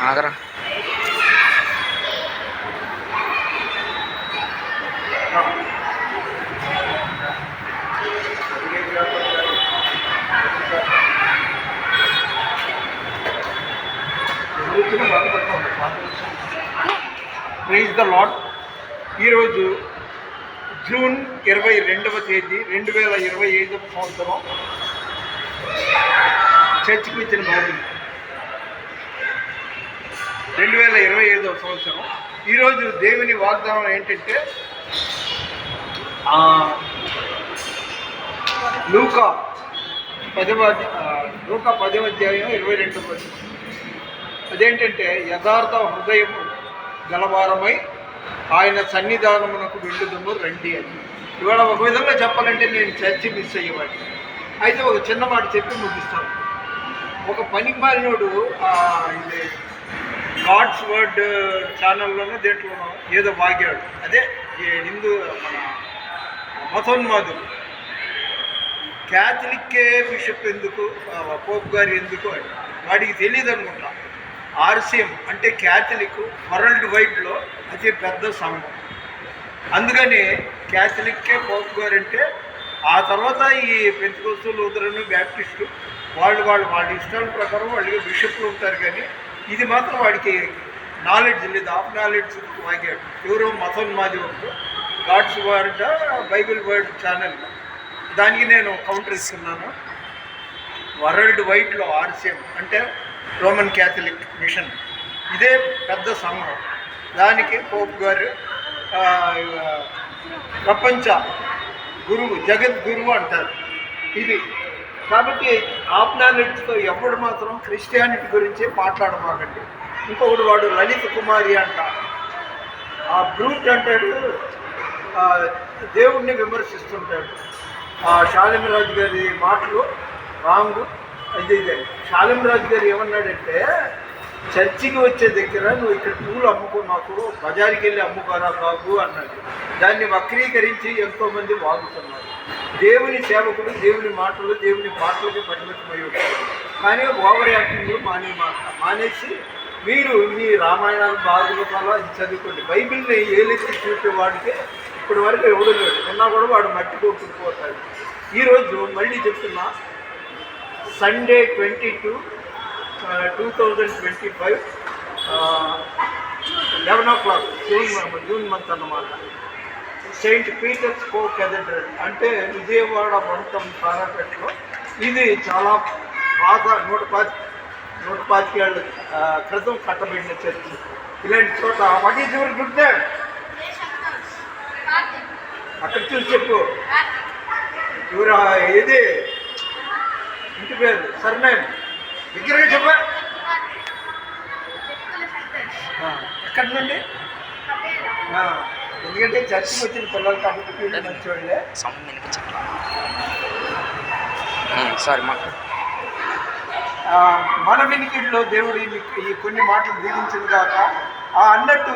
ఆగరా praise the lord. ఈరోజు June 22వ తేదీ 2025 సంవత్సరం. చర్చికి ఇచ్చిన బాగుంది 2025 సంవత్సరం. ఈరోజు దేవుని వాగ్దానం ఏంటంటే లూకా 10వ అధ్యాయం 22వ వచనం. అదేంటంటే యథార్థ హృదయం గలవారమై ఆయన సన్నిధానమునకు వెళ్ళుదుము రండి అని. ఇవాళ ఒక విధంగా చెప్పాలంటే నేను చర్చి మిస్ అయ్యేవాడిని. అయితే ఒక చిన్న మాట చెప్పి ముగిస్తాను. ఒక పనికి మాలినోడు ఇది గాడ్స్ వర్డ్ ఛానల్లోనూ దేంట్లోనో ఏదో వాగాడు. అదే హిందూ మన మతోన్మాదులు క్యాథలిక్కే బిషప్ ఎందుకు, పోప్ గారు ఎందుకు అని వాడికి తెలియదు అనుకుంటా. ఆర్సిఎం అంటే క్యాథలిక్ వరల్డ్ వైడ్లో అతి పెద్ద సంఘం. అందుకని క్యాథలిక్కే పోప్ గారు అంటే, ఆ తర్వాత ఈ పెంతెకొస్తు, లూథరన్, బ్యాప్టిస్టు వాళ్ళ ఇష్టాల ప్రకారం వాళ్ళకి బిషప్లు ఉంటారు. కానీ ఇది మాత్రం వాడికి నాలెడ్జ్ లేదు, ఆఫ్ నాలెడ్జ్ వాగాడు. ఎవరో మతోన్మాది ఒకరు God's Word Bible Word channel. దానికి నేను కౌంటర్ ఇస్తున్నాను. వరల్డ్ వైడ్లో ఆర్సిఎం అంటే రోమన్ క్యాథలిక్ మిషన్, ఇదే పెద్ద సంఘం. దానికి పోప్ గారు ప్రపంచ గురువు, జగద్గురువు అంటారు. ఇది కాబట్టి ఆఫ్ నాలెడ్జ్తో ఎవడు మాత్రం క్రిస్టియానిటీ గురించి మాట్లాడమాకండి. ఇంకొకటి వాడు లలిత్ కుమారి అంట, ఆ బ్రూట్ అంటాడు, దేవుణ్ణి విమర్శిస్తుంటాడు. షాలిమరాజు గారి మాటలు రాంగు. ఇదే షాలిమరాజు గారు ఏమన్నాడంటే, చర్చికి వచ్చే దగ్గర నువ్వు ఇక్కడ పువ్వులు అమ్ముకో, మాకు బజారుకి వెళ్ళి అమ్ముకోరా బాబు అన్నాడు. దాన్ని వక్రీకరించి ఎంతోమంది వాగుతున్నారు. దేవుని సేవకుడు దేవుని మాటలు దేవుని పాటలకి పరిమితమై ఉంటారు. కానీ ఓవర్ యాక్టింగ్లు మానేసి మీరు మీ రామాయణాలు భాగవతాలు అది చదువుకోండి. బైబిల్ని ఏలెత్తి చూపేవాడికి ఇప్పటి వరకు ఎవడు లేడు. ఉన్నా కూడా వాడు మట్టి కొట్టుకుపోతాడు. ఈరోజు మళ్ళీ చెప్తున్నా, సండే 22, 2025 11 o'clock జూన్ మంత్ అన్నమాట. సెయింట్ పీటర్స్ కో కేథడ్రల్ అంటే విజయవాడ వంటం తారాపేటలో. ఇది చాలా పాత 125 ఏళ్ళ క్రితం కట్టబడిన చర్చి. ఇలాంటి చోట what is your good name? అక్కడ చూసి చెప్పు. ఎవరు ఏది ఇంటి పేరు, సర్నేమ్ దగ్గరగా చెప్పా. ఎక్కడి నుండి? ఎందుకంటే చర్చికి వచ్చిన పిల్లలు కాబట్టి మంచివాళ్ళే. మన వినికిడిలో దేవుడు ఈ కొన్ని మాటలు దీవించింది కాక అన్నట్టు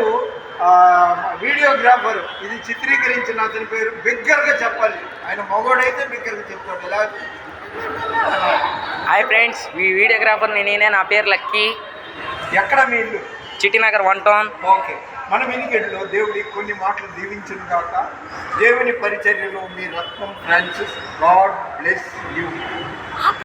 వీడియోగ్రాఫర్ ఇది చిత్రీకరించిన అతని పేరు బిగ్గరగా చెప్పాలి. ఆయన మగోడైతే బిగ్గరగా చెప్తాడు. ఎలా? హాయ్ ఫ్రెండ్స్, ఈ వీడియోగ్రాఫర్ నేనే. నా పేరు లక్కీ. ఎక్కడ మీ ఇల్లు? చిట్టినగర్ 1 టౌన్. ఓకే. మన వినికిడిలో దేవుడి కొన్ని మాటలు దీవించిన కాక దేవుని పరిచర్యలో మీ రత్నం ఫ్రాన్సిస్. God bless you.